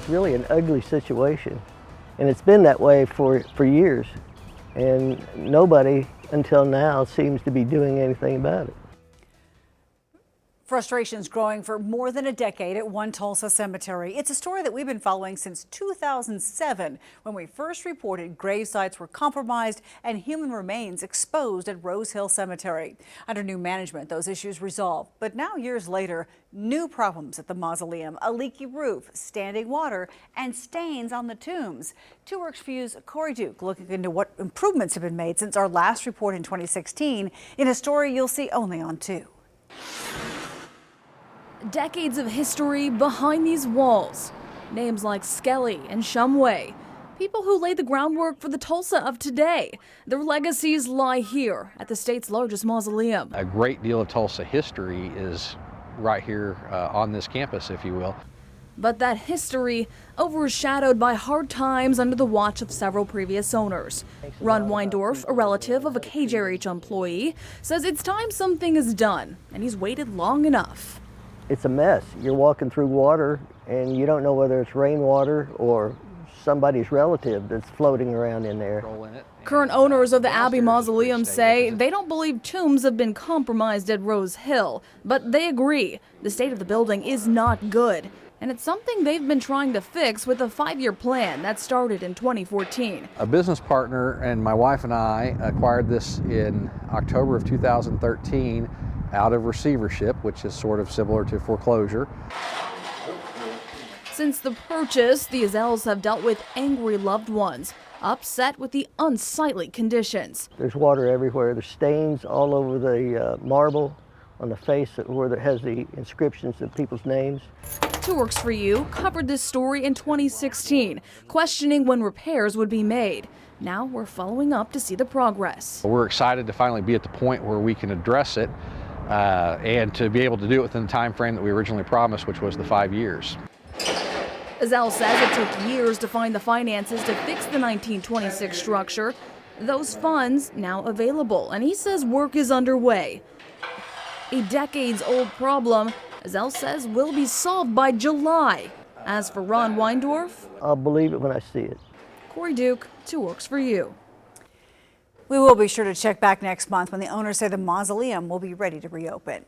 It's really an ugly situation, and it's been that way for years, and nobody until now seems to be doing anything about it. Frustrations growing for more than a decade at one Tulsa cemetery. It's a story that we've been following since 2007, when we first reported grave sites were compromised and human remains exposed at Rose Hill Cemetery. Under new management, those issues resolved. But now, years later, new problems at the mausoleum: a leaky roof, standing water, and stains on the tombs. 2 Works for You's Corey Duke looking into what improvements have been made since our last report in 2016 in a story you'll see only on 2. Decades of history behind these walls. Names like Skelly and Shumway. People who laid the groundwork for the Tulsa of today. Their legacies lie here at the state's largest mausoleum. A great deal of Tulsa history is right here on this campus, if you will. But that history overshadowed by hard times under the watch of several previous owners. Ron Weindorf, a relative of a KJRH employee, says it's time something is done, and he's waited long enough. It's a mess. You're walking through water and you don't know whether it's rainwater or somebody's relative that's floating around in there. Current owners of the Abbey Mausoleum say they don't believe tombs have been compromised at Rose Hill, but they agree the state of the building is not good, and it's something they've been trying to fix with a 5-year plan that started in 2014. A business partner and my wife and I acquired this in October of 2013 out of receivership, which is sort of similar to foreclosure. Since the purchase, the Azels have dealt with angry loved ones, upset with the unsightly conditions. There's water everywhere. There's stains all over the marble on the face where it has the inscriptions of people's names. 2 Works for You covered this story in 2016, questioning when repairs would be made. Now we're following up to see the progress. We're excited to finally be at the point where we can address it and to be able to do it within the time frame that we originally promised, which was the 5 years. Azell says it took years to find the finances to fix the 1926 structure. Those funds now available, and he says work is underway. A decades-old problem, Azell says, will be solved by July. As for Ron Weindorf, I'll believe it when I see it. Corey Duke, 2 Works for You. We will be sure to check back next month when the owners say the mausoleum will be ready to reopen.